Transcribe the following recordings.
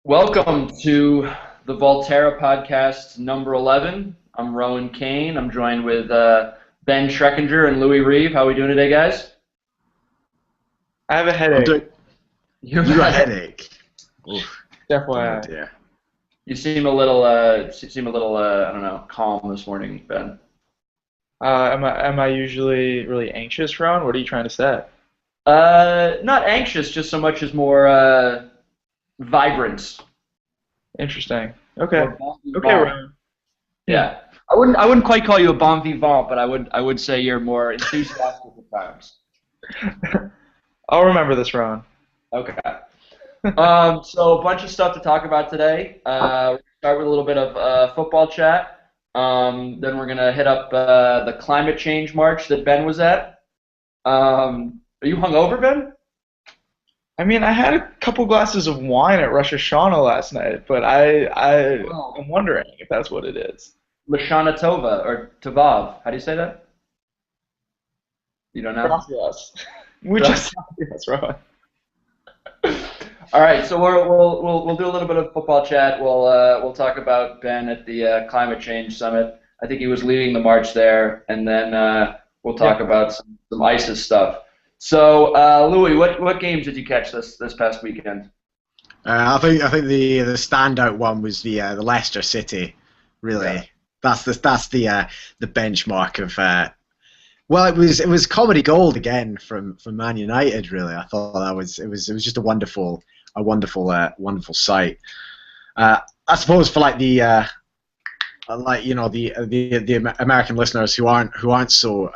Welcome to the Volterra Podcast number 11. I'm Rowan Kane. I'm joined with Ben Schreckinger and Louis Reeve. How are we doing today, guys? I have a I'm headache. doing. You You got a headache. Oof. Definitely. Oh dear. You seem a little, I don't know, calm this morning, Ben. Am I usually really anxious, Ron? What are you trying to say? Not anxious, just so much as more vibrant. Interesting. Okay. More bon Okay, vivant. Ron. Yeah. I wouldn't quite call you a bon vivant, but I would say you're more enthusiastic at times. I'll remember this, Ron. Okay. So a bunch of stuff to talk about today. We'll start with a little bit of football chat. Then we're gonna hit up the climate change march that Ben was at. Are you hungover, Ben? I mean, I had a couple glasses of wine at Rosh Hashanah last night, but I'm wondering if that's what it is. Lashana Tova or Tavav. How do you say that? You don't know? Gracias. Muchas gracias, Ron. All right, so we'll do a little bit of football chat. We'll talk about Ben at the climate change summit. I think he was leading the march there, and then we'll talk about some ISIS stuff. So, Louis, what games did you catch this past weekend? I think the standout one was the Leicester City. Really, Yeah. that's the benchmark of. Well, it was comedy gold again from Man United. Really, I thought it was just a wonderful sight. I suppose for like the the American listeners who aren't so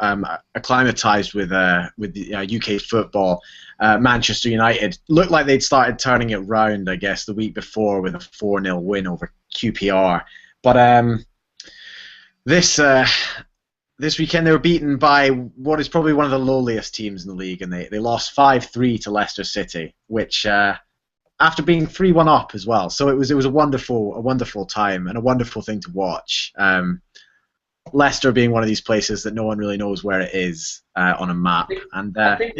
acclimatized with the UK football, Manchester United looked like they'd started turning it round, I guess, the week before with a 4-0 win over QPR. But this weekend they were beaten by what is probably one of the lowliest teams in the league, and they lost 5-3 to Leicester City, which after being 3-1 up as well. So it was a wonderful time and a wonderful thing to watch. Leicester being one of these places that no one really knows where it is on a map, and I think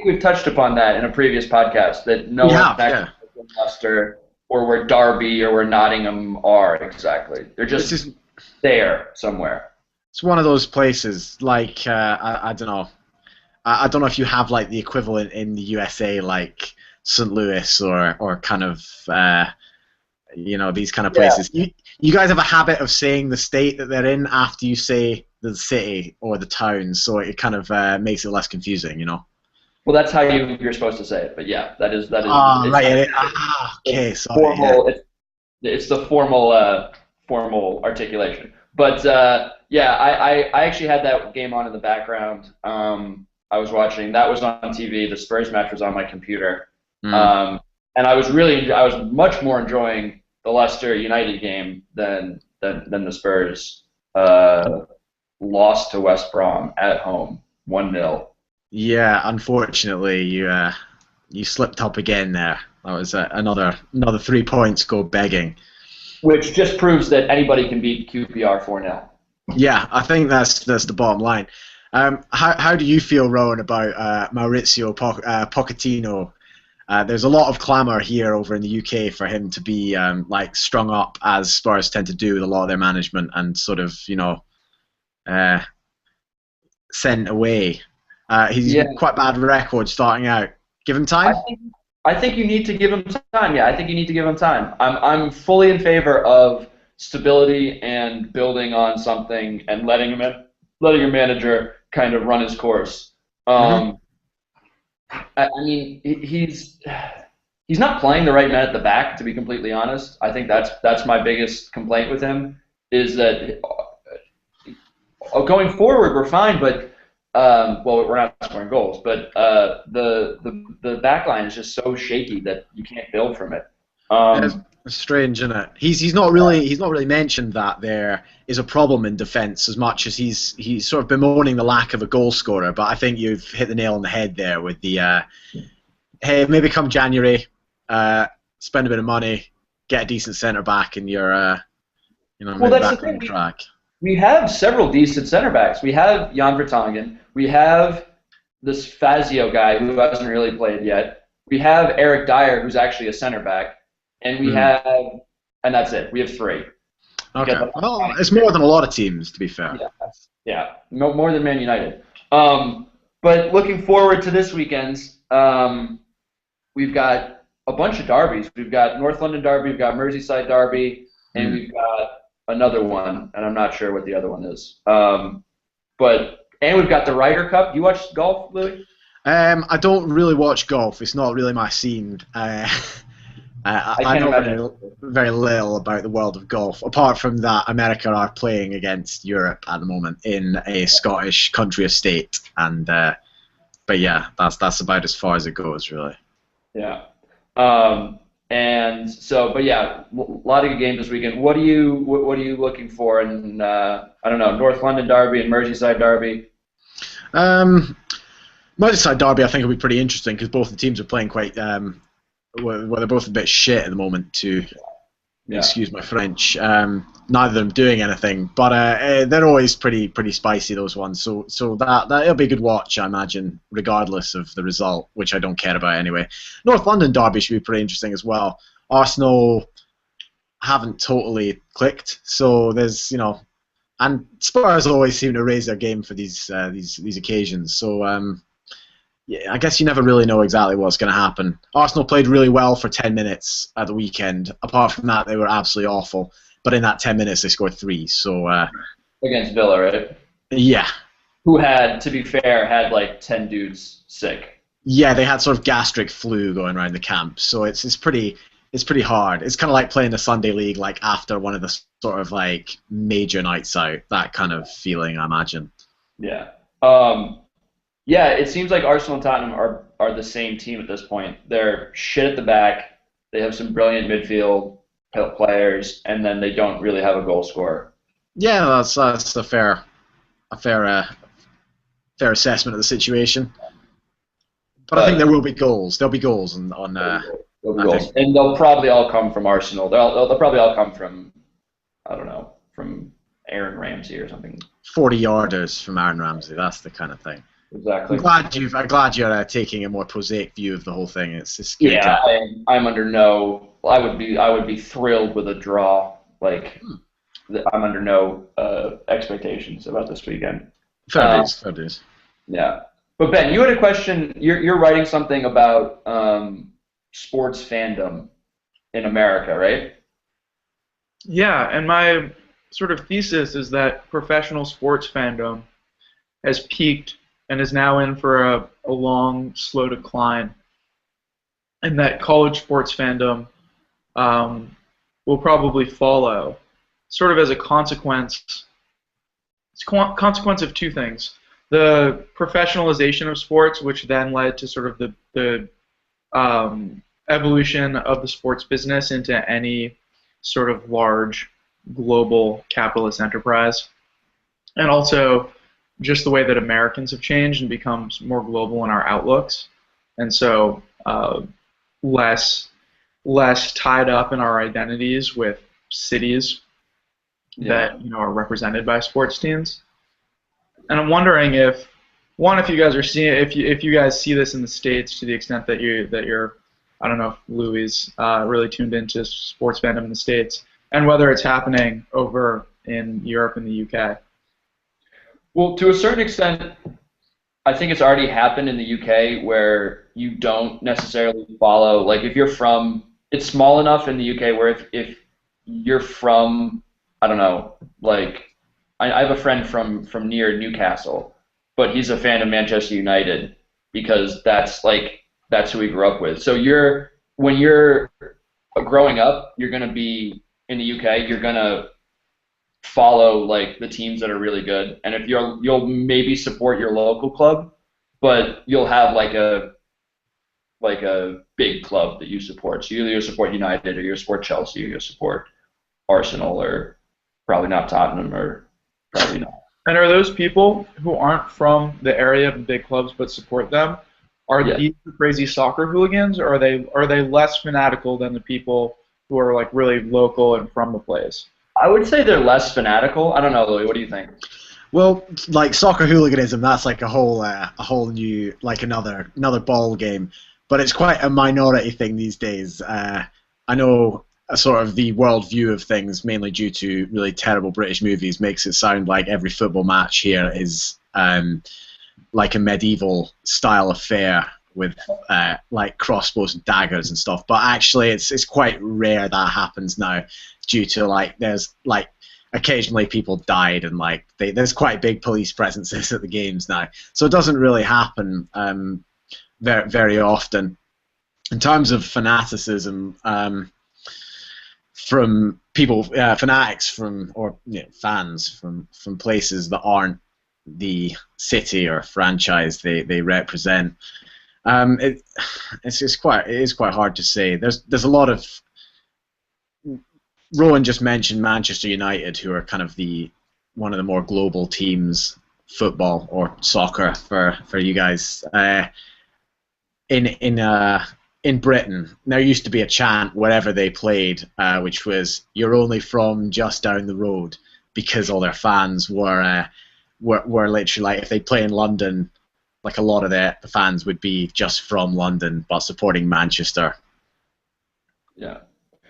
we've touched upon that in a previous podcast that no We one's have, actually in Leicester or where Derby or where Nottingham are exactly. They're just there somewhere. It's one of those places like I don't know. I don't know if you have like the equivalent in the USA, like St. Louis or kind of these kind of places. Yeah. You guys have a habit of saying the state that they're in after you say the city or the town, so it kind of makes it less confusing, you know. Well, that's how you're supposed to say it, but yeah, that is. Oh, right. Okay, sorry. Formal, it's the formal articulation. But yeah, I actually had that game on in the background. I was watching. That was on TV. The Spurs match was on my computer. And I was much more enjoying the Leicester United game than the Spurs loss to West Brom at home 1-0. Yeah, unfortunately, you slipped up again there. That was another 3 points go begging. Which just proves that anybody can beat QPR 4-0. Yeah, I think that's the bottom line. How do you feel, Rowan, about Maurizio Pochettino? There's a lot of clamour here over in the UK for him to be like strung up, as Spurs tend to do with a lot of their management, and sort of sent away. He's quite bad record starting out. Give him time. I think you need to give him time. Yeah, I think you need to give him time. I'm fully in favor of stability and building on something and letting your manager kind of run his course. I mean, he's not playing the right men at the back, to be completely honest. I think that's my biggest complaint with him, is that going forward we're fine, but well, we're not scoring goals, but the back line is just so shaky that you can't build from it. It's strange, isn't it? He's not really mentioned that there is a problem in defence as much as he's sort of bemoaning the lack of a goal scorer. But I think you've hit the nail on the head there with the hey, maybe come January, spend a bit of money, get a decent centre back, and you're maybe back on track. We have several decent center backs. We have Jan Vertonghen. We have this Fazio guy who hasn't really played yet. We have Eric Dyer, who's actually a center back. and we have, and that's it. We have 3. Okay. Well, it's more than a lot of teams, to be fair. Yeah, more than Man United. But looking forward to this weekend's, we've got a bunch of derbies. We've got North London derby, we've got Merseyside derby, and we've got another one, and I'm not sure what the other one is. And we've got the Ryder Cup. You watch golf, Louis? I don't really watch golf. It's not really my scene. I know very little about the world of golf, apart from that America are playing against Europe at the moment in a Scottish country estate, and but yeah, that's about as far as it goes, really. Yeah. And so, but yeah, a lot of good games this weekend. What are you looking for in I don't know, North London derby and Merseyside derby? Merseyside derby, I think, will be pretty interesting because both the teams are playing quite. Well, they're both a bit shit at the moment, to excuse my French. Neither of them doing anything, but they're always pretty spicy, those ones. So that'll be a good watch, I imagine, regardless of the result, which I don't care about anyway. North London derby should be pretty interesting as well. Arsenal haven't totally clicked, so there's and Spurs always seem to raise their game for these occasions. So. Yeah, I guess you never really know exactly what's going to happen. Arsenal played really well for 10 minutes at the weekend. Apart from that, they were absolutely awful. But in that 10 minutes, they scored 3. So against Villa, right? Yeah. Who had, to be fair, had like 10 dudes sick. Yeah, they had sort of gastric flu going around the camp. So it's pretty hard. It's kind of like playing the Sunday League like after one of the sort of like major nights out. That kind of feeling, I imagine. Yeah. Yeah, it seems like Arsenal and Tottenham are the same team at this point. They're shit at the back. They have some brilliant midfield players, and then they don't really have a goal scorer. Yeah, that's a fair assessment of the situation. But I think there will be goals. There'll be goals on. There'll be goals, and they'll probably all come from Arsenal. They'll probably all come from, I don't know, from Aaron Ramsey or something. 40-yarders from Aaron Ramsey. That's the kind of thing. Exactly. I'm glad you're taking a more prosaic view of the whole thing. It's just I'm under no. I would be thrilled with a draw. Like I'm under no expectations about this weekend. Fair dues. Yeah, but Ben, you had a question. You're writing something about sports fandom in America, right? Yeah, and my sort of thesis is that professional sports fandom has peaked and is now in for a long, slow decline, and that college sports fandom will probably follow, sort of as a consequence. It's a consequence of 2 things: the professionalization of sports, which then led to sort of the evolution of the sports business into any sort of large global capitalist enterprise, and also just the way that Americans have changed and become more global in our outlooks, and so less tied up in our identities with cities that are represented by sports teams. And I'm wondering if you guys are seeing, if you guys see this in the States to the extent that you're I don't know if Louis really tuned into sports fandom in the States, and whether it's happening over in Europe and the UK. Well, to a certain extent, I think it's already happened in the UK where you don't necessarily follow, like if you're from, it's small enough in the UK where if you're from, I don't know, like I have a friend from near Newcastle, but he's a fan of Manchester United because that's who he grew up with. So when you're growing up, you're going to be in the UK, you're going to follow like the teams that are really good, and if you'll maybe support your local club, but you'll have like a big club that you support. So you support United, or you support Chelsea, or you support Arsenal, or probably not Tottenham, or probably not. And are those people who aren't from the area of the big clubs but support them, are these the crazy soccer hooligans, or are they less fanatical than the people who are like really local and from the place? I would say they're less fanatical. I don't know, Louis. What do you think? Well, like soccer hooliganism, that's like a whole new, like another ball game. But it's quite a minority thing these days. I know sort of the worldview of things, mainly due to really terrible British movies, makes it sound like every football match here is like a medieval style affair with like crossbows and daggers and stuff. But actually, it's quite rare that happens now, due to like there's like occasionally people died and like there's quite big police presences at the games now, so it doesn't really happen very very often. In terms of fanaticism, from people, fanatics from, or fans from places that aren't the city or franchise they represent, it is quite hard to say. There's a lot of, Rowan just mentioned Manchester United, who are kind of one of the more global teams, football or soccer for you guys. In Britain, there used to be a chant wherever they played, which was "You're only from just down the road," because all their fans were literally like, if they play in London, like a lot of the fans would be just from London but supporting Manchester. Yeah.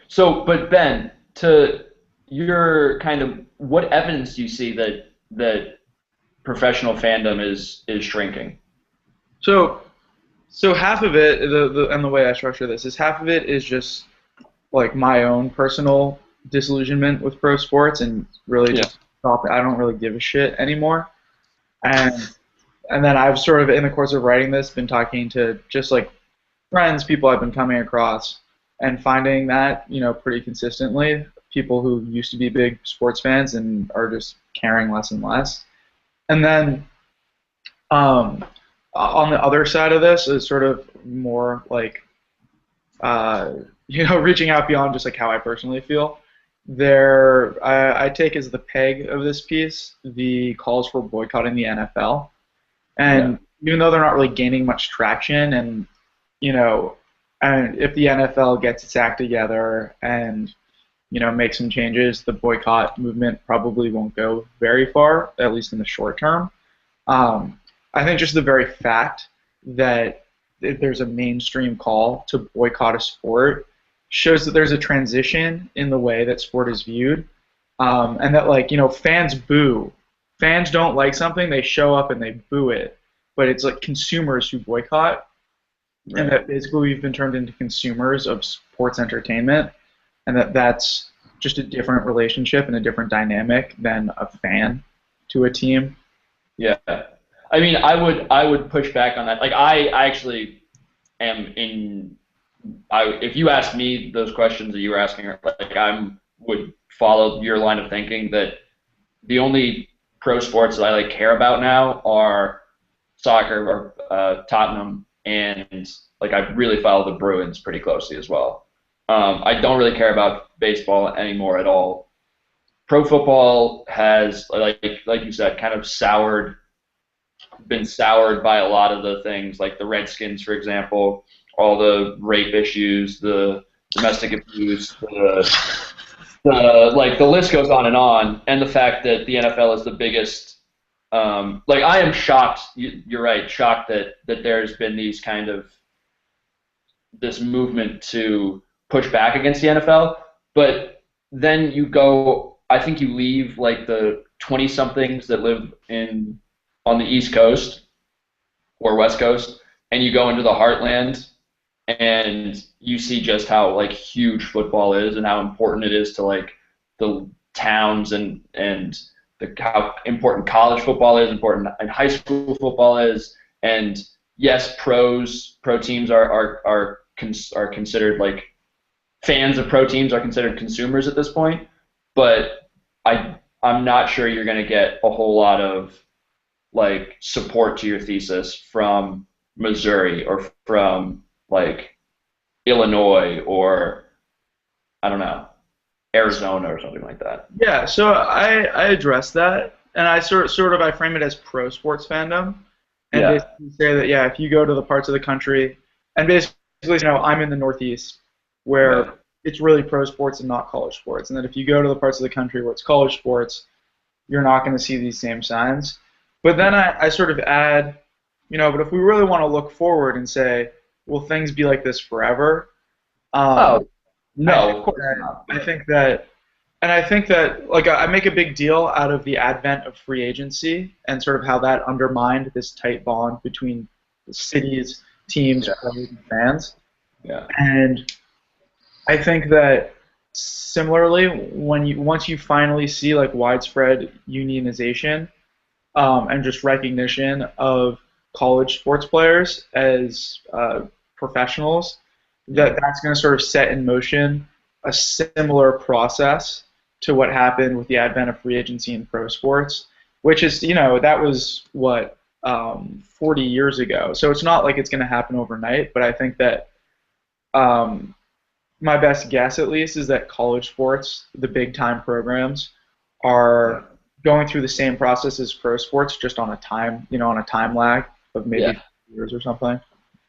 So, but Ben, to your kind of, what evidence do you see that professional fandom is shrinking? So half of it, and the way I structure this is, half of it is just like my own personal disillusionment with pro sports, and really just thought that I don't really give a shit anymore. And then I've sort of, in the course of writing this, been talking to just like friends, people I've been coming across, and finding that, pretty consistently, people who used to be big sports fans and are just caring less and less. And then on the other side of this is sort of more like, reaching out beyond just like how I personally feel. I take as the peg of this piece the calls for boycotting the NFL. And even though they're not really gaining much traction, and and if the NFL gets its act together and make some changes, the boycott movement probably won't go very far, at least in the short term. I think just the very fact that there's a mainstream call to boycott a sport shows that there's a transition in the way that sport is viewed, and that fans boo. Fans don't like something, they show up and they boo it, but it's like consumers who boycott, right. And that basically we've been turned into consumers of sports entertainment, and that's just a different relationship and a different dynamic than a fan to a team. Yeah. I mean, I would push back on that. Like, I actually am if you ask me those questions that you were asking, like, would follow your line of thinking that the only pro sports that I care about now are soccer or Tottenham, and like I really follow the Bruins pretty closely as well. I don't really care about baseball anymore at all. Pro football has, like you said, kind of been soured by a lot of the things, like the Redskins, for example, all the rape issues, the domestic abuse, the list goes on, and the fact that the NFL is the biggest. I am shocked. You're right, shocked that there's been this movement to push back against the NFL, but then I think you leave like the 20-somethings that live on the East Coast or West Coast, and you go into the heartland, and you see just how huge football is and how important it is to the towns and how important college football is, important and high school football is, and yes, pro teams are considered fans of pro teams are considered consumers at this point, but I'm not sure you're going to get a whole lot of support to your thesis from Missouri or from Illinois or I don't know, Arizona or something like that. Yeah, so I address that, and I sort of I frame it as pro sports fandom, and basically say that if you go to the parts of the country, and basically I'm in the Northeast where it's really pro sports and not college sports, and that if you go to the parts of the country where it's college sports, you're not going to see these same signs. But then I sort of add, but if we really want to look forward and say, will things be like this forever? No, of course not. I think that like I make a big deal out of the advent of free agency and sort of how that undermined this tight bond between the cities, teams, players, and fans. Yeah. And I think that similarly, once you finally see like widespread unionization and just recognition of college sports players as professionals, that's going to sort of set in motion a similar process to what happened with the advent of free agency in pro sports, which is, that was 40 years ago. So it's not like it's going to happen overnight, but I think that my best guess, at least, is that college sports, the big-time programs, are going through the same process as pro sports, just on a time lag of maybe years or something.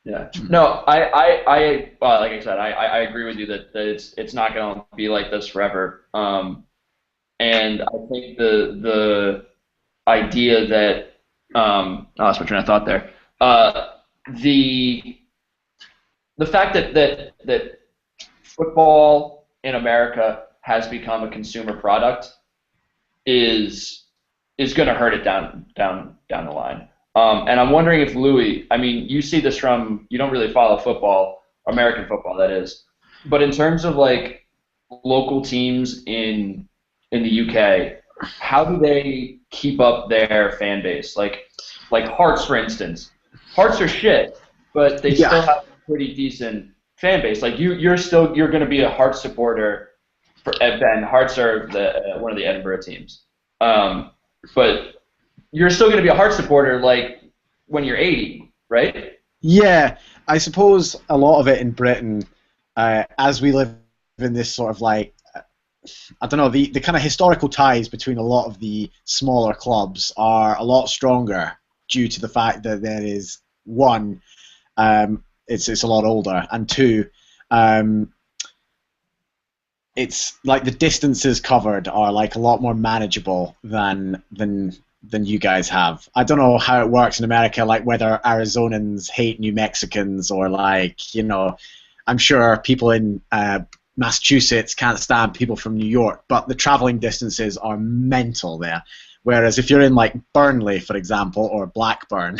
Yeah. No, I like I said, I agree with you that it's not going to be like this forever. And I think the idea that I lost my train of thought there. The fact that football in America has become a consumer product is going to hurt it down the line. And I'm wondering if Louis, I mean, you see this from, you don't really follow football, American football that is, but in terms of like local teams in the UK, how do they keep up their fan base? Like Hearts, for instance. Hearts are shit, but they still have a pretty decent fan base. Like you're going to be a Hearts supporter for Ben. Hearts are one of the Edinburgh teams. But you're still going to be a Hearts supporter like when you're 80, right? Yeah, I suppose a lot of it in Britain, as we live in this sort of like, I don't know, the kind of historical ties between a lot of the smaller clubs are a lot stronger due to the fact that there is, one, it's a lot older, and two, it's like the distances covered are like a lot more manageable than you guys have. I don't know how it works in America, like whether Arizonans hate New Mexicans or like, I'm sure people in Massachusetts can't stand people from New York, but the traveling distances are mental there. Whereas if you're in like Burnley, for example, or Blackburn,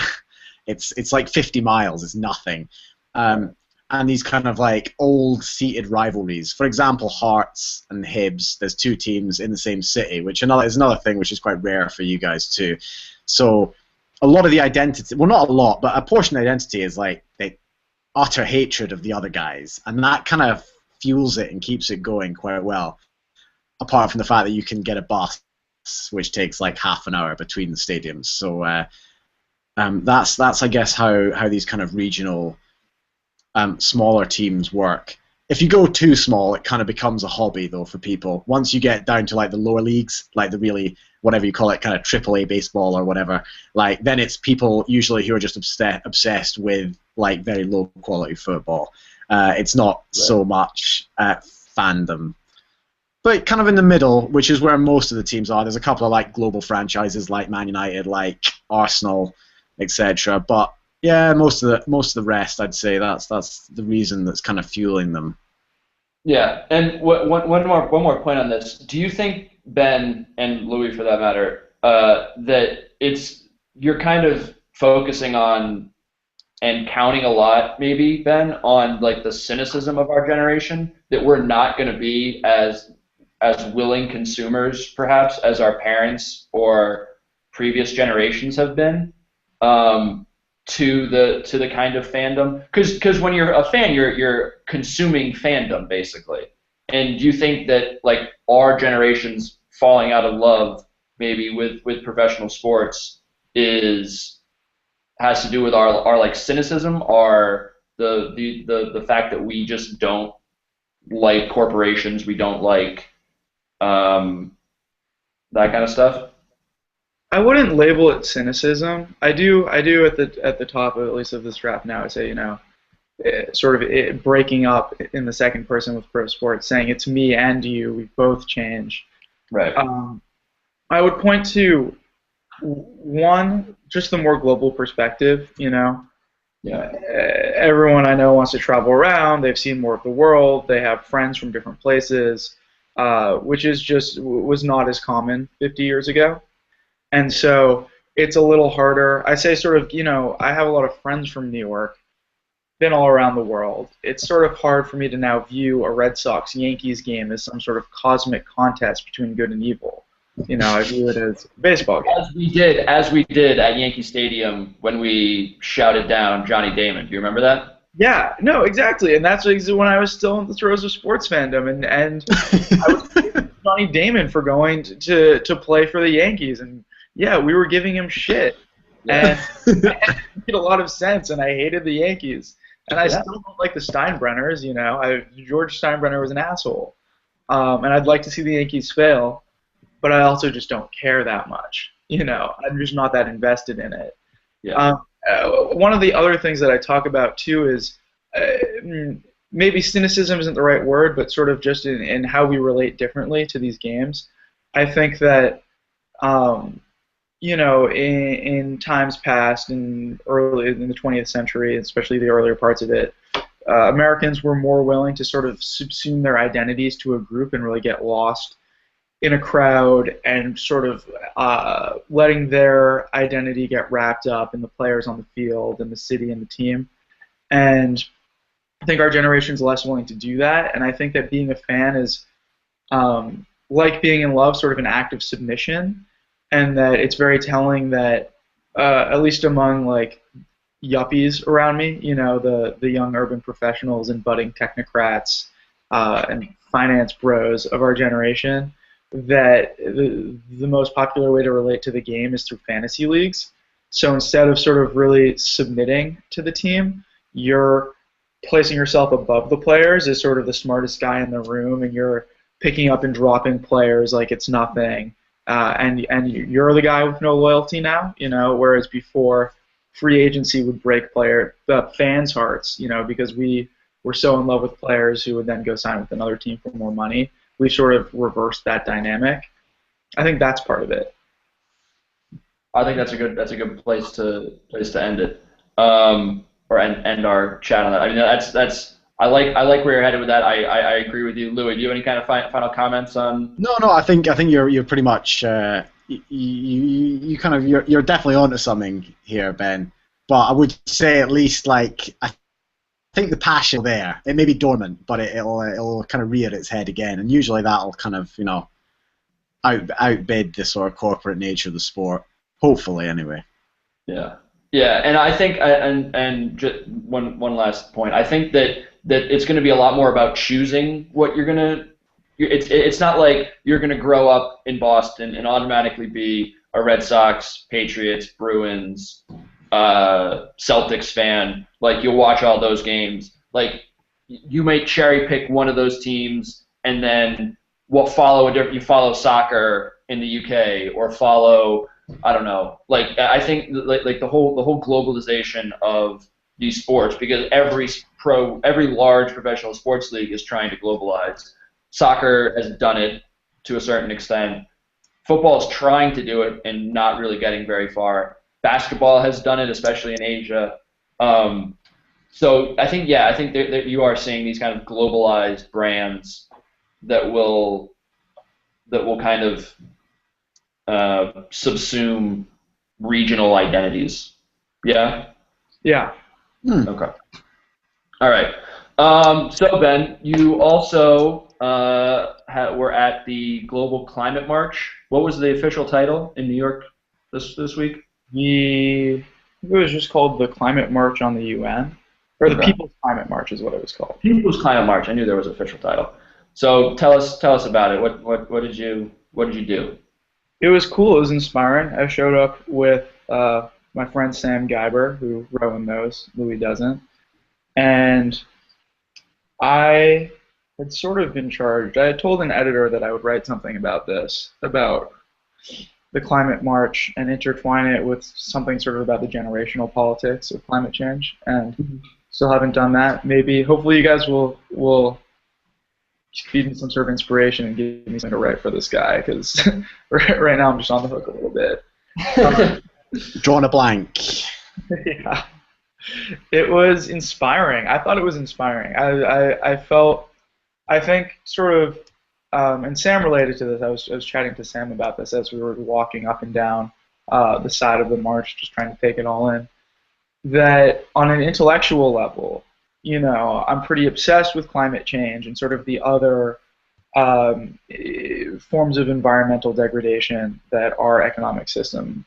it's like 50 miles, it's nothing. And these kind of like old-seated rivalries. For example, Hearts and Hibs, there's two teams in the same city, which is another thing which is quite rare for you guys too. So a lot of the identity, well, not a lot, but a portion of the identity is like the utter hatred of the other guys, and that kind of fuels it and keeps it going quite well, apart from the fact that you can get a bus which takes like half an hour between the stadiums. So that's I guess how these kind of regional smaller teams work. If you go too small, it kind of becomes a hobby though for people. Once you get down to like the lower leagues, like the really, whatever you call it, kind of AAA baseball or whatever, like then it's people usually who are just obsessed with like very low quality football. It's not so much fandom. But kind of in the middle, which is where most of the teams are. There's a couple of like global franchises like Man United, like Arsenal, etc. But yeah, most of the rest, I'd say that's the reason that's kind of fueling them. Yeah, and one more point on this. Do you think, Ben, and Louis for that matter, that you're kind of focusing on and counting a lot, maybe, Ben, on like the cynicism of our generation, that we're not going to be as willing consumers, perhaps, as our parents or previous generations have been, to the kind of fandom? Because when you're a fan, you're consuming fandom basically. And do you think that like our generation's falling out of love maybe with professional sports has to do with our like cynicism, or the fact that we just don't like corporations, we don't like that kind of stuff? I wouldn't label it cynicism. I do at the top of, at least of this draft now, I say, sort of breaking up in the second person with pro sports, saying it's me and you, we've both changed. Right. I would point to one, just the more global perspective, Yeah. Everyone I know wants to travel around. They've seen more of the world. They have friends from different places, which is just was not as common 50 years ago. And so it's a little harder. I say sort of, I have a lot of friends from New York, been all around the world. It's sort of hard for me to now view a Red Sox-Yankees game as some sort of cosmic contest between good and evil. I view it as a baseball game. As we did at Yankee Stadium when we shouted down Johnny Damon. Do you remember that? Yeah, no, exactly. And that's when I was still in the throes of sports fandom, and I was praising Johnny Damon for going to play for the Yankees, and yeah, we were giving him shit. Yeah. And it made a lot of sense, and I hated the Yankees. And I still don't like the Steinbrenners, George Steinbrenner was an asshole. And I'd like to see the Yankees fail, but I also just don't care that much. I'm just not that invested in it. Yeah. One of the other things that I talk about, too, is maybe cynicism isn't the right word, but sort of just in how we relate differently to these games. I think that in times past, early in the 20th century, especially the earlier parts of it, Americans were more willing to sort of subsume their identities to a group and really get lost in a crowd and sort of letting their identity get wrapped up in the players on the field and the city and the team. And I think our generation's less willing to do that, and I think that being a fan is like being in love, sort of an act of submission. And that it's very telling that, at least among like yuppies around me, the young urban professionals and budding technocrats and finance bros of our generation, that the most popular way to relate to the game is through fantasy leagues. So instead of sort of really submitting to the team, you're placing yourself above the players as sort of the smartest guy in the room, and you're picking up and dropping players like it's nothing. And you're the guy with no loyalty now, whereas before free agency would break fans' hearts, because we were so in love with players who would then go sign with another team for more money. We sort of reversed that dynamic. I think that's part of it. I think that's a good place to end it, or end our chat on that. I mean, that's. I like where you're headed with that. I agree with you, Louis. Do you have any kind of final comments on? No. I think you're pretty much you're definitely onto something here, Ben. But I would say at least I think the passion there. It may be dormant, but it'll kind of rear its head again, and usually that'll kind of outbid the sort of corporate nature of the sport. Hopefully, anyway. Yeah, and I think and just one last point. I think that it's going to be a lot more about choosing what you're going to. It's not like you're going to grow up in Boston and automatically be a Red Sox, Patriots, Bruins, Celtics fan. Like you'll watch all those games. Like you may cherry pick one of those teams and then you follow soccer in the UK or follow, I don't know. Like I think like the whole globalization of these sports, because every large professional sports league is trying to globalize. Soccer has done it to a certain extent. Football is trying to do it and not really getting very far. Basketball has done it, especially in Asia. So I think that you are seeing these kind of globalized brands that will kind of subsume regional identities. Yeah? Yeah. Okay. All right. So Ben, you also were at the Global Climate March. What was the official title in New York this week? It was just called the Climate March on the UN, or the People's Climate March is what it was called. People's Climate March. I knew there was an official title. So tell us about it. What did you do? It was cool. It was inspiring. I showed up with my friend Sam Geiber, who Rowan knows, Louis doesn't, and I had sort of been charged. I had told an editor that I would write something about the climate march and intertwine it with something sort of about the generational politics of climate change, and still haven't done that. Hopefully you guys will feed me some sort of inspiration and give me something to write for this guy, because right now I'm just on the hook a little bit. Drawing a blank. Yeah. It was inspiring. I thought it was inspiring. I think sort of, and Sam related to this. I was chatting to Sam about this as we were walking up and down the side of the march, just trying to take it all in. That on an intellectual level, I'm pretty obsessed with climate change and sort of the other forms of environmental degradation that our economic system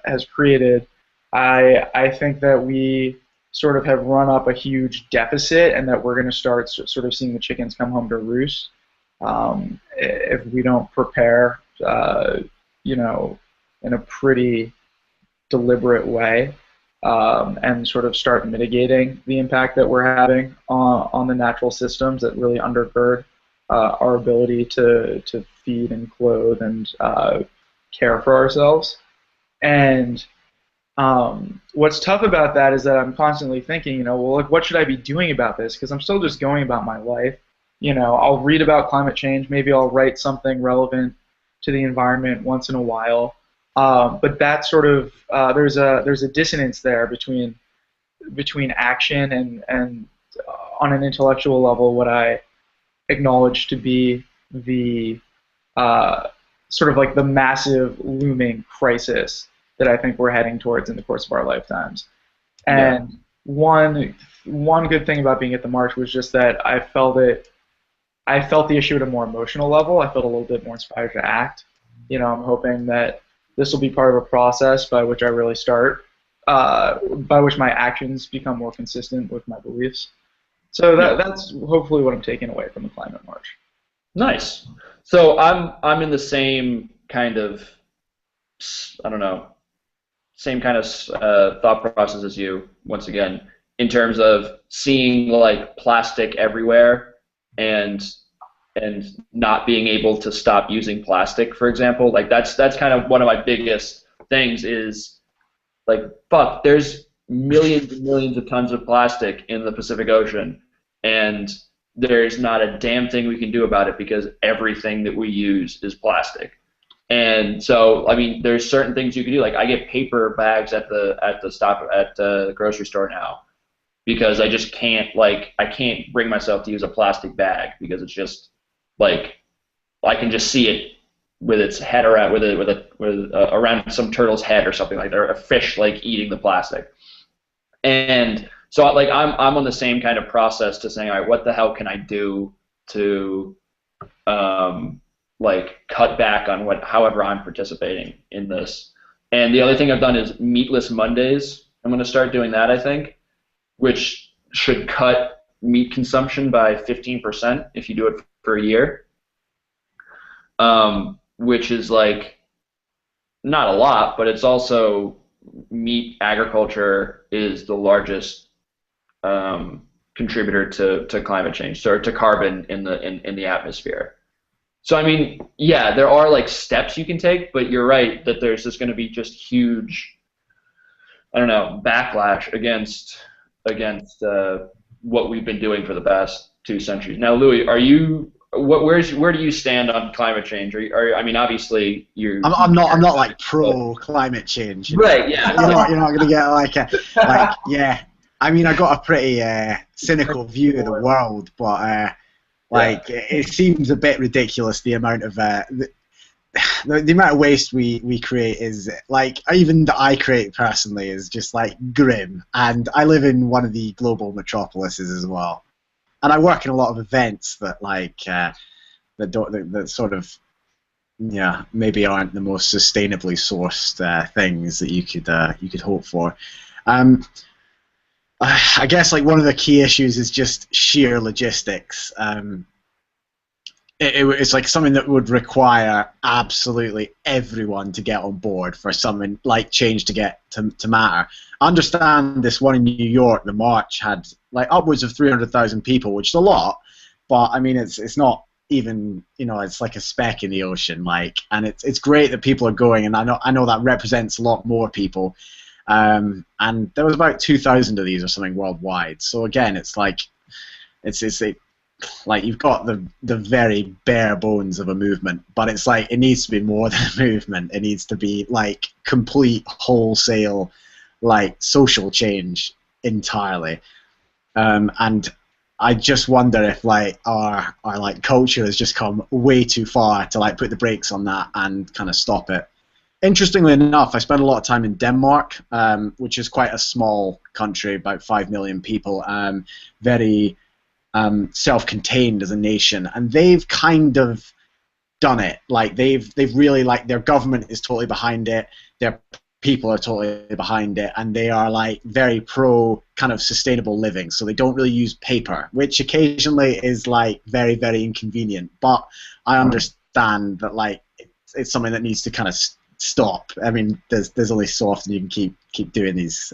has created. I think that we sort of have run up a huge deficit, and that we're going to start sort of seeing the chickens come home to roost if we don't prepare, in a pretty deliberate way, and sort of start mitigating the impact that we're having on the natural systems that really undergird our ability to feed and clothe and care for ourselves. And what's tough about that is that I'm constantly thinking, well, like, what should I be doing about this? Because I'm still just going about my life. I'll read about climate change. Maybe I'll write something relevant to the environment once in a while. But that sort of there's a dissonance there between action and on an intellectual level, what I acknowledge to be the sort of like the massive looming crisis that I think we're heading towards in the course of our lifetimes. And one good thing about being at the march was just that I felt the issue at a more emotional level. I felt a little bit more inspired to act. I'm hoping that this will be part of a process by which I really start, by which my actions become more consistent with my beliefs. So that's hopefully what I'm taking away from the climate march. Nice. So I'm in the same kind of, I don't know, same kind of thought process as you, once again, in terms of seeing like plastic everywhere and not being able to stop using plastic, for example. Like that's kind of one of my biggest things is like, fuck, there's millions and millions of tons of plastic in the Pacific Ocean, and there's not a damn thing we can do about it because everything that we use is plastic. And so, I mean, there's certain things you can do. Like, I get paper bags at the grocery store now because I just can't, like, I can't bring myself to use a plastic bag because it's just like I can just see it with its head around around some turtle's head or something like that, or a fish like eating the plastic. And so, like, I'm on the same kind of process to saying, all right, what the hell can I do to like cut back on however I'm participating in this. And the other thing I've done is meatless Mondays. I'm going to start doing that, I think, which should cut meat consumption by 15% if you do it for a year, which is like not a lot, but it's also meat agriculture is the largest contributor to climate change, or to carbon in the atmosphere. So, I mean, yeah, there are like steps you can take, but you're right that there's just going to be just huge, I don't know, backlash against what we've been doing for the past 2 centuries. Now, Louis, where do you stand on climate change? I mean, obviously you're. I'm not like pro climate change. Right. Yeah. You're not gonna get like yeah. I mean, I got a pretty cynical view of the world, but it seems a bit ridiculous the amount of the amount of waste we create is like, even that I create personally is just like grim. And I live in one of the global metropolises as well, and I work in a lot of events that like that sort of maybe aren't the most sustainably sourced things that you could hope for. I guess like one of the key issues is just sheer logistics. It's like something that would require absolutely everyone to get on board for something like change to get to matter. I understand this one in New York, the march had like upwards of 300,000 people, which is a lot, but I mean it's not even, it's like a speck in the ocean, like, and it's great that people are going, and I know that represents a lot more people. And there was about 2,000 of these or something worldwide. So again, it's like like you've got the very bare bones of a movement, but it's like it needs to be more than a movement. It needs to be like complete wholesale, like social change. entirely. And I just wonder if like our like culture has just come way too far to like put the brakes on that and kind of stop it. Interestingly enough, I spent a lot of time in Denmark, which is quite a small country, about 5 million people, very self-contained as a nation, and they've kind of done it. Like they've really, like, their government is totally behind it, their people are totally behind it, and they are like very pro kind of sustainable living. So they don't really use paper, which occasionally is like very, very inconvenient. But I understand that like it's something that needs to kind of stop. I mean, there's only so often you can keep doing these,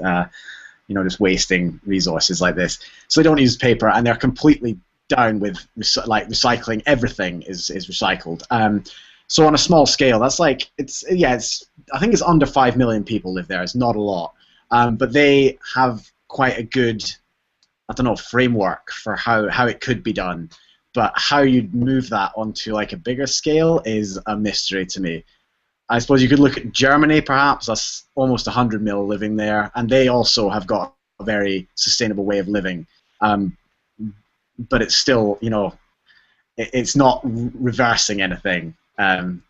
just wasting resources like this. So they don't use paper, and they're completely down with recycling. Everything is recycled. So on a small scale, that's like I think it's under 5 million people live there. It's not a lot, but they have quite a good, I don't know, framework for how it could be done. But how you'd move that onto like a bigger scale is a mystery to me. I suppose you could look at Germany, perhaps. That's almost 100 mil living there, and they also have got a very sustainable way of living. But it's still, it's not reversing anything. And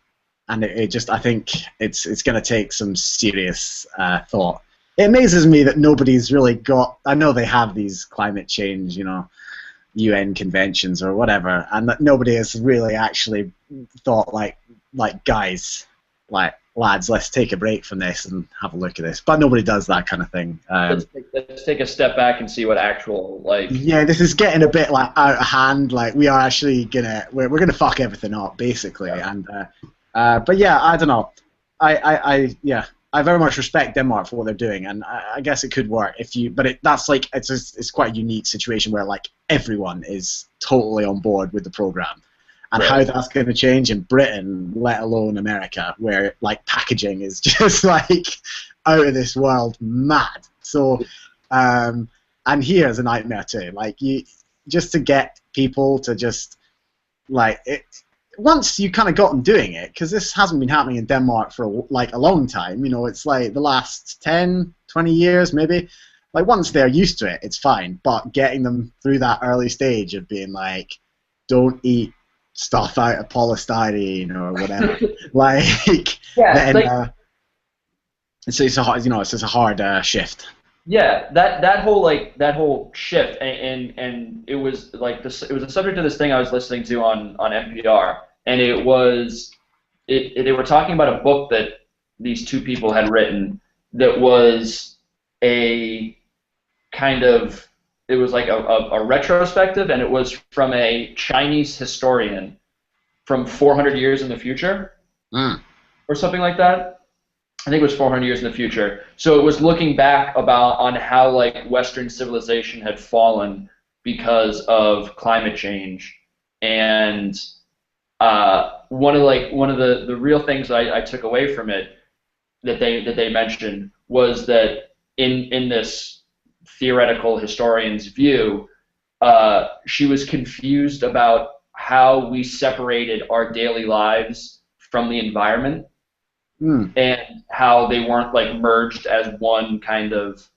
it just, I think it's going to take some serious thought. It amazes me that nobody's really got, I know they have these climate change, UN conventions or whatever, and that nobody has really actually thought like guys, like, lads, let's take a break from this and have a look at this. But nobody does that kind of thing. Let's take a step back and see what actual, like... Yeah, this is getting a bit like out of hand. Like, we are actually we're gonna fuck everything up, basically. Yeah. And but yeah, I don't know. I very much respect Denmark for what they're doing, and I guess it could work if you. But it's quite a unique situation where like everyone is totally on board with the program. And how that's going to change in Britain, let alone America, where like packaging is just like out of this world mad. So, and here is a nightmare too. Like just to get people to just like it. Once you kind of got them doing it, because this hasn't been happening in Denmark for a long time. It's like the last 10, 20 years maybe. Like once they're used to it, it's fine. But getting them through that early stage of being like, don't eat stuff out of polystyrene or whatever, it's a hard, it's just a hard shift. Yeah, that whole shift, and it was like this. It was the subject of this thing I was listening to on NPR, and they were talking about a book that these two people had written that was a kind of. It was like a retrospective, and it was from a Chinese historian from 400 years in the future, or something like that. I think it was 400 years in the future. So it was looking back on how like Western civilization had fallen because of climate change, and one of the real things that I took away from it that they mentioned was that in this theoretical historian's view, she was confused about how we separated our daily lives from the environment, and how they weren't like merged as one kind of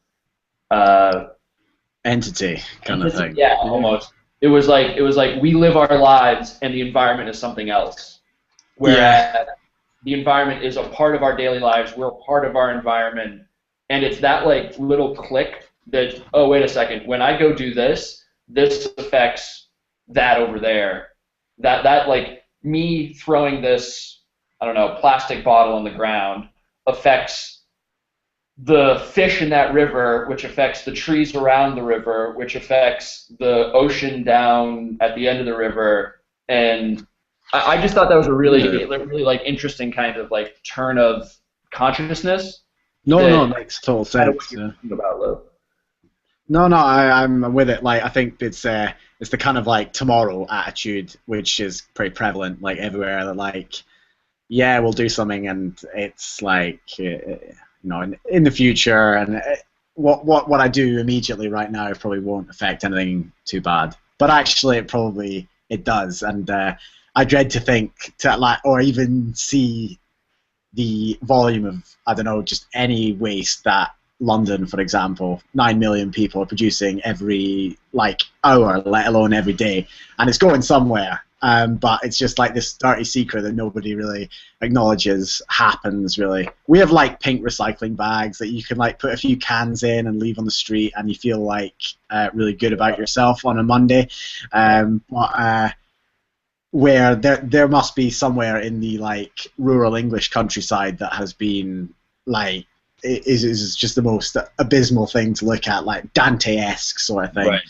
entity kind of thing. Yeah, almost. It was like we live our lives and the environment is something else. Whereas the environment is a part of our daily lives, we're a part of our environment, and it's that like little click that, oh, wait a second, when I go do this, this affects that over there. That like me throwing this, I don't know, plastic bottle on the ground affects the fish in that river, which affects the trees around the river, which affects the ocean down at the end of the river. And I just thought that was a really like interesting kind of like turn of consciousness. No, it makes total sense. About Lou. No, I'm with it. Like, I think it's the kind of like tomorrow attitude, which is pretty prevalent like everywhere. That like, yeah, we'll do something, and it's like, in the future, and what I do immediately right now probably won't affect anything too bad. But actually, it does, and I dread to think or even see the volume of, I don't know, just any waste that London, for example, 9 million people are producing every hour, let alone every day, and it's going somewhere. But it's just like this dirty secret that nobody really acknowledges happens, really. We have pink recycling bags that you can put a few cans in and leave on the street, and you feel really good about yourself on a Monday. But where there must be somewhere in the rural English countryside that has been is just the most abysmal thing to look at, Dante-esque sort of thing. Right.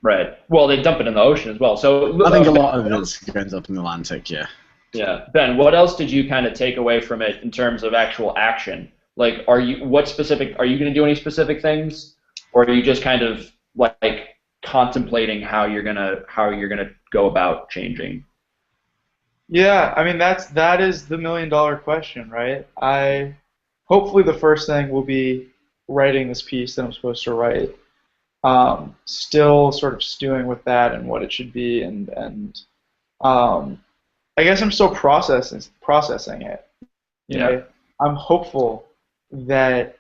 Right. Well, they dump it in the ocean as well. So I think a lot of it ends up in the Atlantic. Yeah. Yeah. Ben, what else did you kind of take away from it in terms of actual action? Are you going to do any specific things, or are you just kind of contemplating how you're gonna go about changing? Yeah, I mean that is the $1,000,000 question, right? Hopefully the first thing will be writing this piece that I'm supposed to write. Still sort of stewing with that and what it should be, and I guess I'm still processing it. You know, I'm hopeful that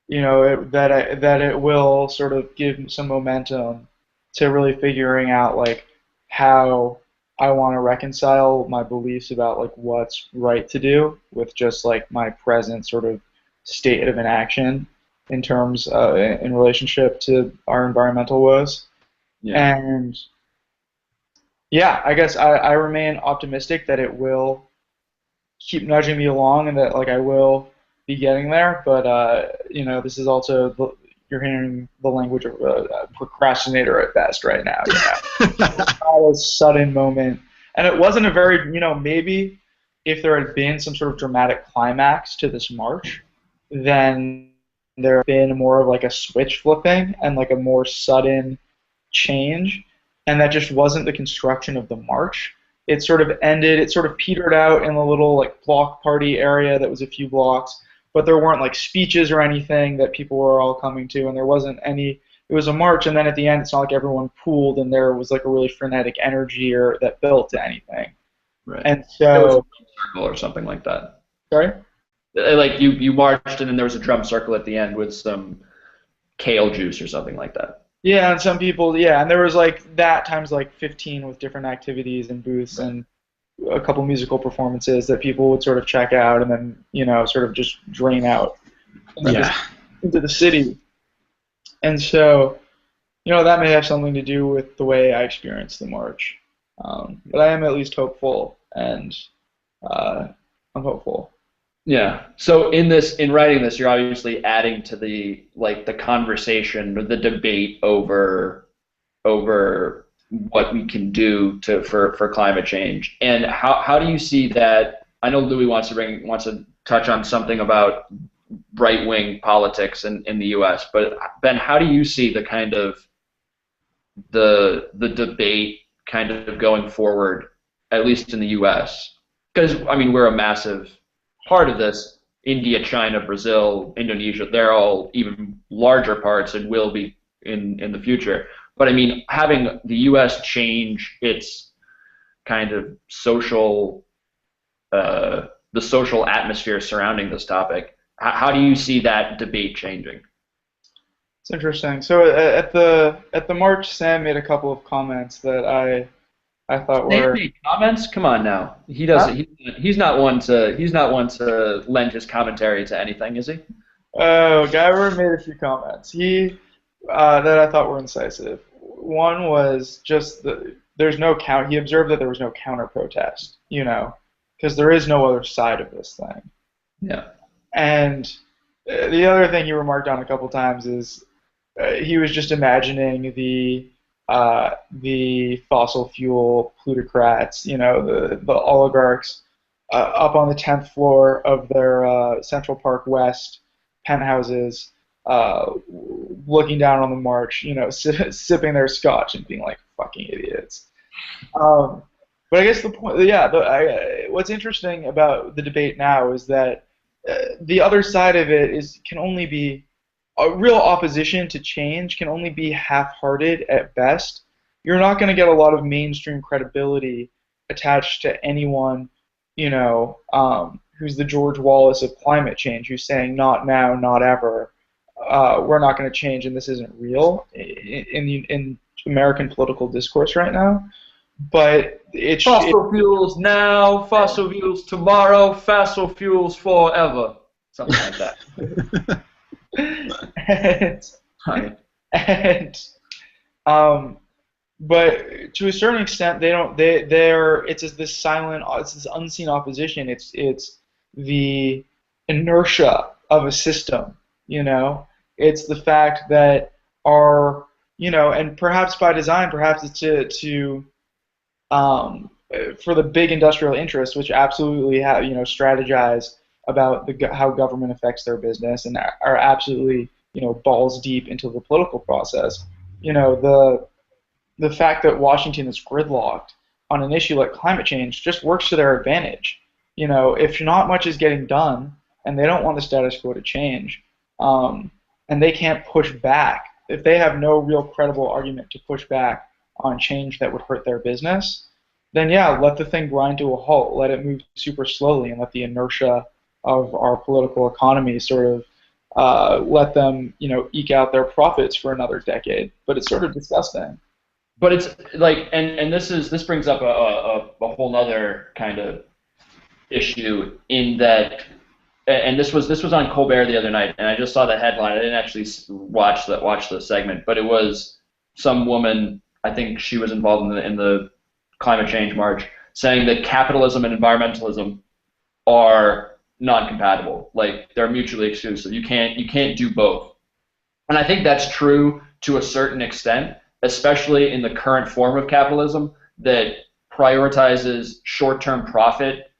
that it will sort of give some momentum to really figuring out how I want to reconcile my beliefs about what's right to do with just my present sort of state of inaction in terms in relationship to our environmental woes. Yeah. And yeah, I guess I remain optimistic that it will keep nudging me along and that I will be getting there. But this is also you're hearing the language of a procrastinator at best right now. It's not a sudden moment, and it wasn't a very maybe if there had been some sort of dramatic climax to this march, then there had been more of a switch flipping and a more sudden change, and that just wasn't the construction of the march. It sort of ended, it sort of petered out in a little block party area that was a few blocks, but there weren't speeches or anything that people were all coming to, and there wasn't any, it was a march, and then at the end it's not everyone pooled and there was a really frenetic energy that built to anything. Right. And so it was a circle or something like that. Sorry? You marched and then there was a drum circle at the end with some kale juice or something like that. Yeah, and some people, and there was that times 15 with different activities and booths and a couple musical performances that people would sort of check out and then sort of just drain out into the city. And so that may have something to do with the way I experienced the march, but I am at least hopeful, and I'm hopeful. Yeah. So in writing this, you're obviously adding to the conversation or the debate over what we can do for climate change. And how do you see that? I know Louis wants to touch on something about right-wing politics in the U.S. But Ben, how do you see the kind of the debate kind of going forward, at least in the U.S.? Because we're a massive part of this. India, China, Brazil, Indonesia, they're all even larger parts and will be in the future. But having the U.S. change its kind of social, the social atmosphere surrounding this topic, how do you see that debate changing? It's interesting. So at the march, Sam made a couple of comments that I thought were. Comments? Come on now. He doesn't. Huh? He's not one to lend his commentary to anything, is he? Oh, Guyver made a few comments. That I thought were incisive. One was just there's no count. He observed that there was no counter protest. Because there is no other side of this thing. Yeah. And the other thing he remarked on a couple times is he was just imagining the fossil fuel plutocrats, the oligarchs, up on the 10th floor of their Central Park West penthouses, looking down on the march, sipping their scotch and being like fucking idiots. But I guess the point, what's interesting about the debate now is that the other side of it can only be a real opposition to change, can only be half-hearted at best. You're not going to get a lot of mainstream credibility attached to anyone, who's the George Wallace of climate change, who's saying not now, not ever, we're not going to change and this isn't real in American political discourse right now. But fossil fuels now, fossil fuels tomorrow, fossil fuels forever, something like that. But to a certain extent, it's this unseen opposition. It's the inertia of a system. It's the fact that and perhaps by design, perhaps it's to for the big industrial interests, which absolutely have strategize about how government affects their business and are absolutely balls deep into the political process. The fact that Washington is gridlocked on an issue like climate change just works to their advantage. If not much is getting done and they don't want the status quo to change, and they can't push back, if they have no real credible argument to push back on change that would hurt their business, then yeah, let the thing grind to a halt, let it move super slowly, and let the inertia of our political economy sort of let them, eke out their profits for another decade. But it's sort of disgusting. But it's like, and this brings up a whole other kind of issue in that, and this was on Colbert the other night, and I just saw the headline. I didn't actually watch the segment, but it was some woman, I think she was involved in the climate change march, saying that capitalism and environmentalism are non-compatible. Like, they're mutually exclusive. You can't do both. And I think that's true to a certain extent, especially in the current form of capitalism that prioritizes short-term profit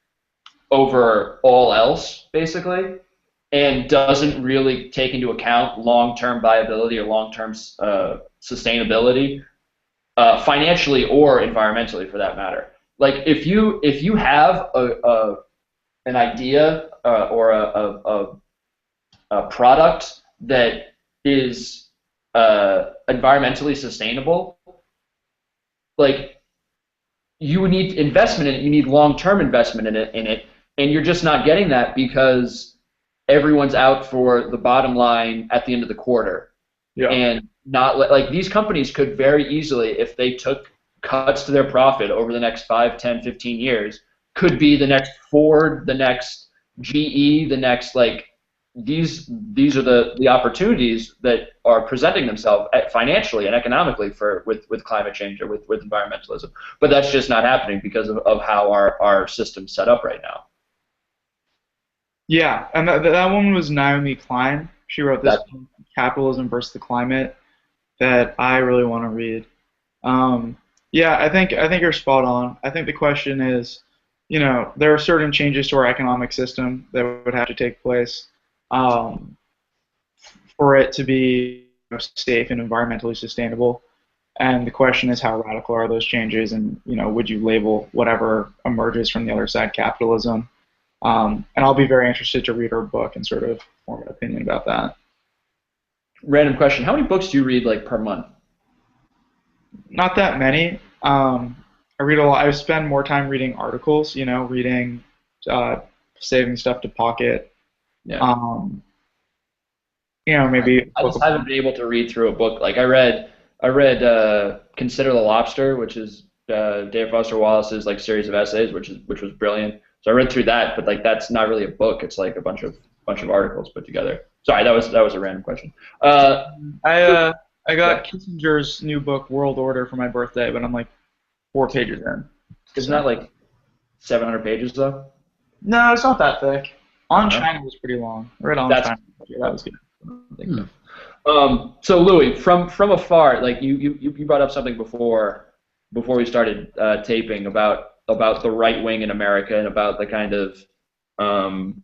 over all else, basically, and doesn't really take into account long-term viability or long-term sustainability, financially or environmentally, for that matter. Like, if you have an idea or a product that is environmentally sustainable, like, you would need investment in it. You need long-term investment in it, and you're just not getting that because everyone's out for the bottom line at the end of the quarter. Yeah. And not like these companies could very easily, if they took cuts to their profit over the next 5, 10, 15 years, could be the next Ford, the next GE, the next, like, these are the opportunities that are presenting themselves financially and economically with climate change or with environmentalism. But that's just not happening because of how our system's set up right now. Yeah, and that woman was Naomi Klein. She wrote this book, Capitalism versus the Climate, that I really want to read. Yeah, I think you're spot on. I think the question is, there are certain changes to our economic system that would have to take place for it to be safe and environmentally sustainable. And the question is, how radical are those changes? And would you label whatever emerges from the other side capitalism? And I'll be very interested to read her book and sort of form an opinion about that. Random question: how many books do you read, like, per month? Not that many. I read a lot. I spend more time reading articles. Reading, saving stuff to pocket. Yeah. Maybe. I just haven't been able to read through a book. Like, I read Consider the Lobster, which is Dave Foster Wallace's, like, series of essays, which was brilliant. So I read through that, but, like, that's not really a book. It's like a bunch of articles put together. Sorry, that was a random question. I got Kissinger's new book, World Order, for my birthday, but I'm like 4 pages in. Isn't that like 700 pages though? No, it's not that thick. On China was pretty long. I read On China. That was good. So Louis, from afar, like you brought up something before we started taping about the right wing in America and about the kind of the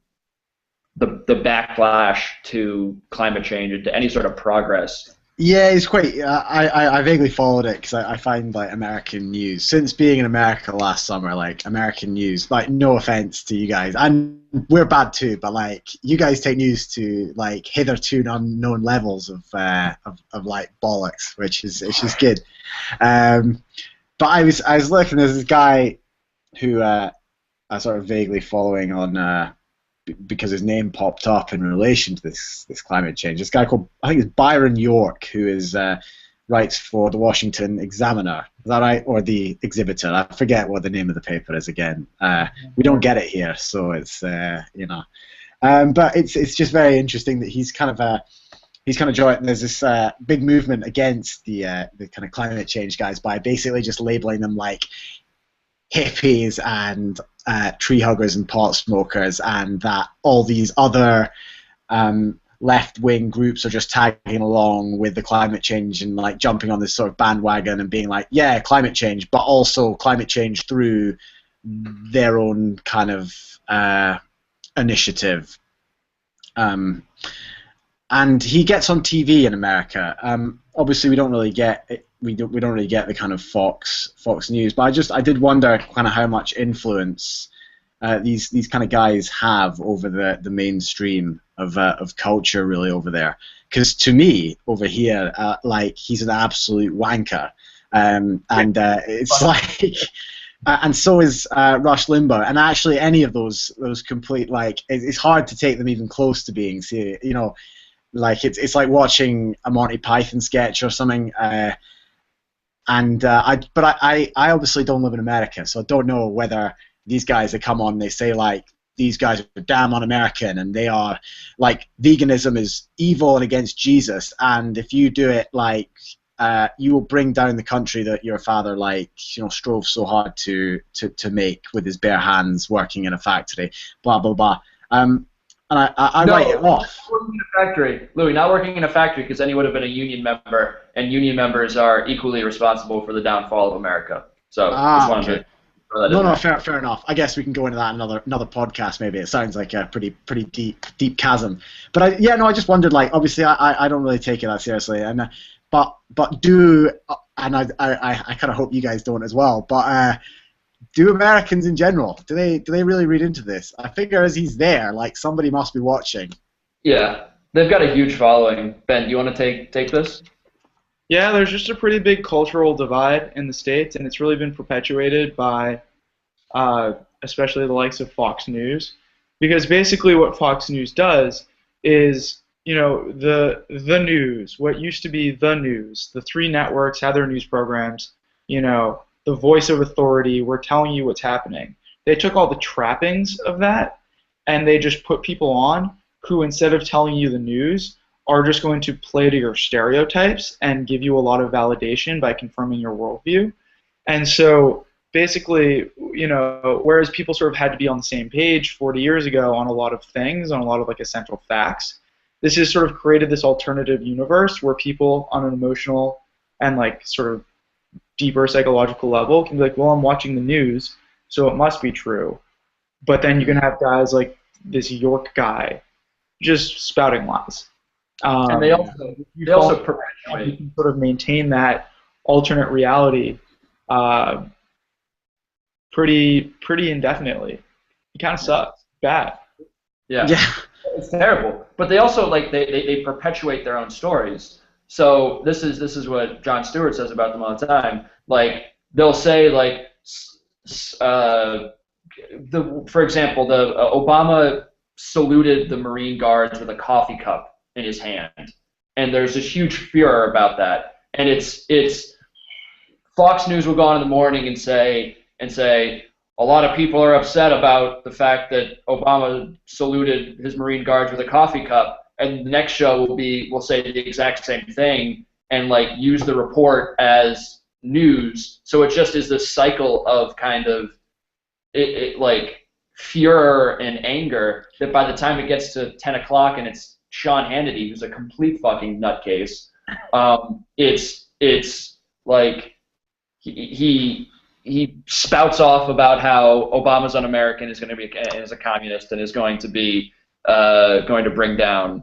backlash to climate change and to any sort of progress. Yeah, it's quite. I vaguely followed it because I find, like, American news, since being in America last summer, like, American news, like, no offense to you guys, and we're bad too, but, like, you guys take news to, like, hitherto unknown levels of like bollocks, which is good. But I was looking, there's this guy who I sort of vaguely following on because his name popped up in relation to this climate change. This guy called, I think it's Byron York, who is writes for the Washington Examiner. Is that right? Or the Exhibitor? I forget what the name of the paper is again. We don't get it here, so it's but it's just very interesting that he's kind of joined. There's this big movement against the kind of climate change guys by basically just labeling them like hippies and tree huggers and pot smokers, and that all these other left-wing groups are just tagging along with the climate change and like jumping on this sort of bandwagon and being like, yeah, climate change, but also climate change through their own kind of initiative. And he gets on TV in America. Obviously, we don't really get the kind of Fox News, but I did wonder kind of how much influence these kind of guys have over the mainstream of culture really over there. Because to me over here, like he's an absolute wanker, and it's like. And so is Rush Limbaugh, and actually any of those complete, like, it's hard to take them even close to being serious, like it's like watching a Monty Python sketch or something. I obviously don't live in America, so I don't know whether these guys that come on, they say like these guys are damn un-American and they are like veganism is evil and against Jesus, and if you do it like you will bring down the country that your father strove so hard to make with his bare hands working in a factory, blah blah blah. And I write it off. Not working in a factory, Louis. Not working in a factory, because then he would have been a union member, and union members are equally responsible for the downfall of America. So just wanted to throw that in there. Fair enough. I guess we can go into that in another podcast. Maybe it sounds like a pretty deep chasm. But I just wondered. Like, obviously, I don't really take it that seriously, and but do, and I kind of hope you guys don't as well. But do Americans in general, do they really read into this? I figure as he's there, like somebody must be watching. Yeah, they've got a huge following. Ben, do you want to take this? Yeah, there's just a pretty big cultural divide in the States, and it's really been perpetuated by especially the likes of Fox News, because basically what Fox News does is, the news, what used to be the news, the three networks had their news programs, the voice of authority, we're telling you what's happening. They took all the trappings of that, and they just put people on who, instead of telling you the news, are just going to play to your stereotypes and give you a lot of validation by confirming your worldview. And so basically, whereas people sort of had to be on the same page 40 years ago on a lot of things, on a lot of like essential facts, this has sort of created this alternative universe where people on an emotional and like sort of deeper psychological level can be like, well, I'm watching the news, so it must be true. But then you can have guys like this York guy just spouting lies. And they also perpetuate. You can sort of maintain that alternate reality pretty indefinitely. It kind of sucks. Bad. Yeah. It's terrible. But they also they perpetuate their own stories. So this is what Jon Stewart says about them all the time. Like they'll say for example, Obama saluted the Marine Guards with a coffee cup in his hand, and there's this huge furor about that. And it's Fox News will go on in the morning and say a lot of people are upset about the fact that Obama saluted his Marine Guards with a coffee cup. And the next show will say the exact same thing and use the report as news. So it just is this cycle of kind of furor and anger that by the time it gets to 10 o'clock and it's Sean Hannity, who's a complete fucking nutcase, it's like he spouts off about how Obama's un-American, is going to be is a communist, and is going to be going to bring down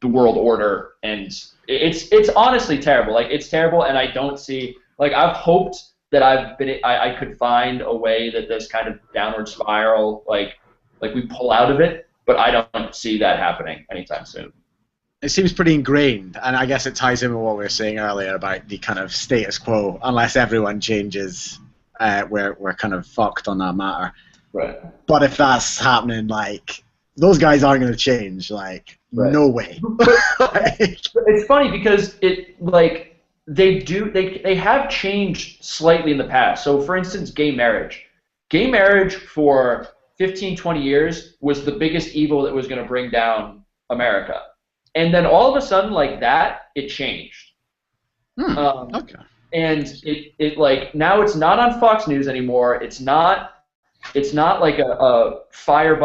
the world order, and it's honestly terrible. It's terrible, and I don't see I've hoped that I could find a way that this kind of downward spiral we pull out of it, but I don't see that happening anytime soon. It seems pretty ingrained, and I guess it ties in with what we were saying earlier about the kind of status quo. Unless everyone changes, we're kind of fucked on that matter. Right. But if that's happening, those guys aren't going to change. Like, Right. no way. Like, It's funny because they have changed slightly in the past. So for instance, gay marriage. Gay marriage for 15, 20 years was the biggest evil that was going to bring down America. And then all of a sudden, like that, it changed. okay. And it like now it's not on Fox News anymore. It's not like a fire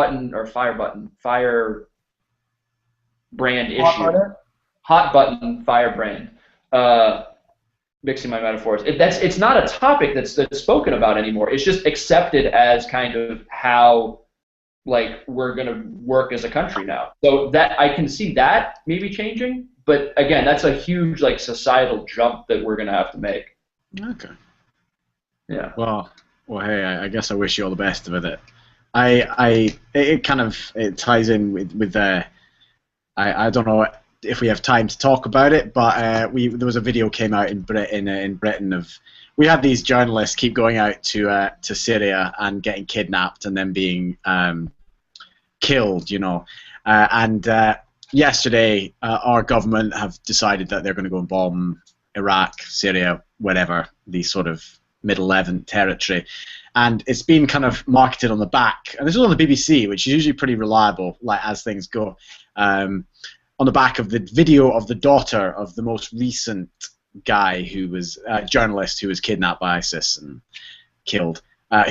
brand issue. Hot button fire brand. Mixing my metaphors. It's not a topic that's spoken about anymore. It's just accepted as kind of how like we're gonna work as a country now. So that I can see that maybe changing, but again, that's a huge like societal jump that we're gonna have to make. Okay. Yeah. Well, hey, I guess I wish you all the best with it. It ties in with I don't know if we have time to talk about it, but there was a video came out in Britain of we had these journalists keep going out to Syria and getting kidnapped and then being killed, you know, and yesterday our government have decided that they're going to go and bomb Iraq, Syria, whatever, these sort of Middle Levant territory. And it's been kind of marketed on the back, and this was on the BBC, which is usually pretty reliable, like as things go, on the back of the video of the daughter of the most recent guy who was a journalist who was kidnapped by ISIS and killed,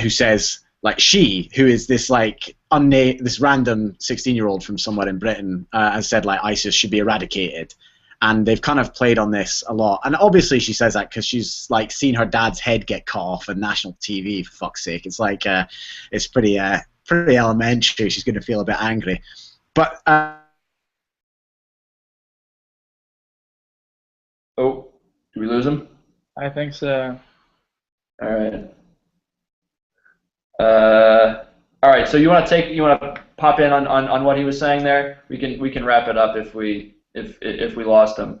who says, like, she, who is this like this random 16-year-old from somewhere in Britain, has said like ISIS should be eradicated. And they've kind of played on this a lot. And obviously she says that because she's like seen her dad's head get cut off on national TV, for fuck's sake. It's like, it's pretty elementary. She's going to feel a bit angry. But Oh, did we lose him? I think so. All right. All right. So you want to pop in on what he was saying there? We can wrap it up if we lost him.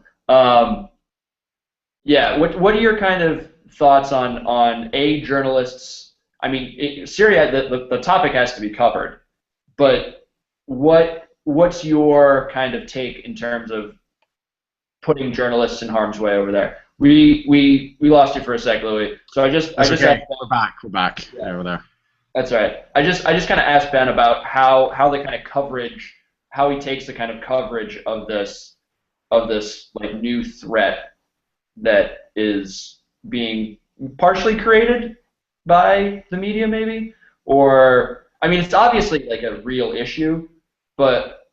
Yeah. What are your kind of thoughts on journalists? I mean, Syria. The topic has to be covered, but what's your kind of take in terms of putting journalists in harm's way over there? We lost you for a sec, Louis. So I just okay. We're back. Yeah, we're there. That's right. I just kind of asked Ben about how the kind of coverage, how he takes the kind of coverage of this like new threat that is being partially created by the media, maybe, or I mean, it's obviously like a real issue, but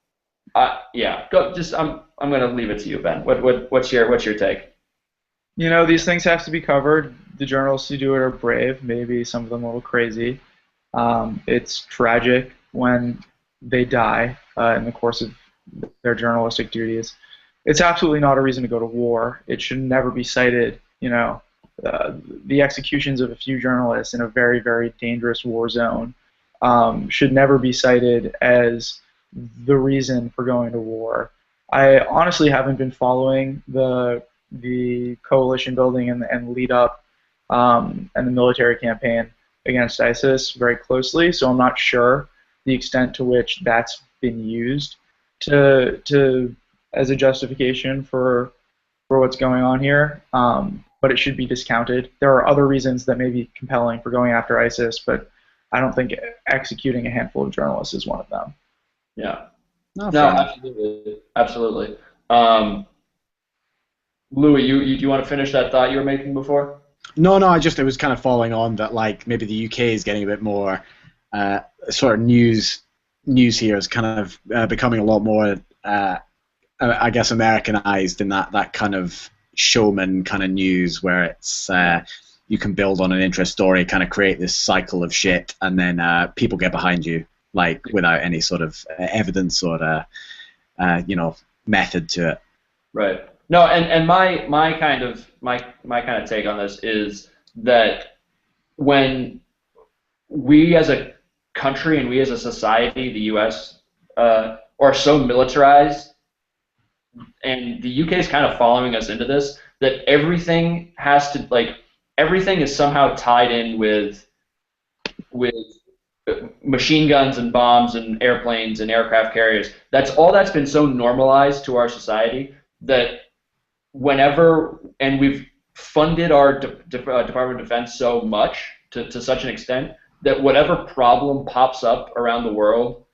yeah, I'm going to leave it to you, Ben. What's your take? You know, these things have to be covered. The journalists who do it are brave, maybe some of them a little crazy. It's tragic when they die in the course of their journalistic duties. It's absolutely not a reason to go to war. It should never be cited, you know, the executions of a few journalists in a very, very dangerous war zone should never be cited as the reason for going to war. I honestly haven't been following the coalition building and lead up and the military campaign against ISIS very closely, so I'm not sure the extent to which that's been used to as a justification for what's going on here. But it should be discounted. There are other reasons that may be compelling for going after ISIS, but I don't think executing a handful of journalists is one of them. Yeah. No, absolutely. Louis, you want to finish that thought you were making before? No, it was kind of following on that, like, maybe the UK is getting a bit more sort of news here is kind of becoming a lot more, I guess, Americanized in that kind of showman kind of news where it's you can build on an interest story, kind of create this cycle of shit, and then people get behind you, like, without any sort of evidence or method to it. Right. No, and my kind of take on this is that when we as a country and we as a society, the U.S., are so militarized, and the UK is kind of following us into this, that everything is somehow tied in with machine guns and bombs and airplanes and aircraft carriers. That's been so normalized to our society that whenever, and we've funded our Department of Defense so much to such an extent that whatever problem pops up around the world,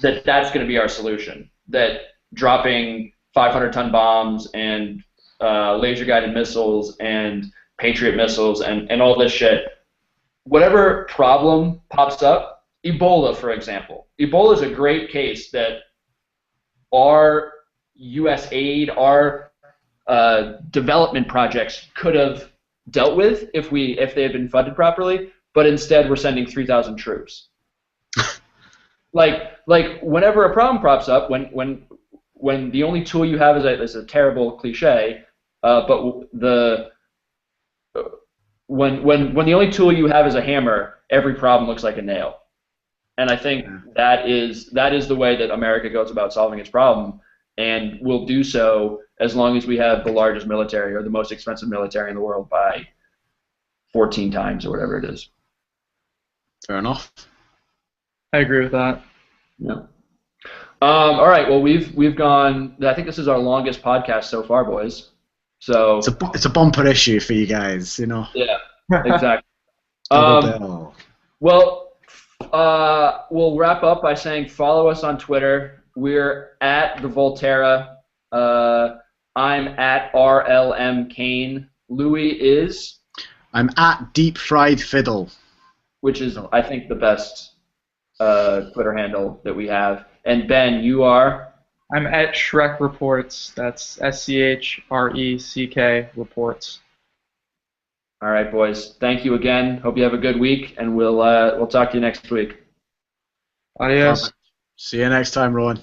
that's going to be our solution. That dropping 500-ton bombs and laser-guided missiles and Patriot missiles and all this shit, whatever problem pops up, Ebola, for example. Ebola is a great case that our U.S. aid, our development projects could have dealt with if they had been funded properly, but instead we're sending 3,000 troops. like whenever a problem pops up, when the only tool you have is a terrible cliche, but when the only tool you have is a hammer, every problem looks like a nail. And I think that is the way that America goes about solving its problem, and will do so as long as we have the largest military or the most expensive military in the world by 14 times or whatever it is. Fair enough. I agree with that. Yeah. All right. Well, we've gone. I think this is our longest podcast so far, boys. So it's a bumper issue for you guys, you know. Yeah. Exactly. Well, we'll wrap up by saying follow us on Twitter. We're at the Volterra. I'm at RLM Kane. Louis is. I'm at Deep Fried Fiddle, which is, I think, the best Twitter handle that we have. And Ben, you are? I'm at Shrek Reports. That's SCHRECK Reports. All right, boys. Thank you again. Hope you have a good week, and we'll talk to you next week. Adios. See you next time, Rowan.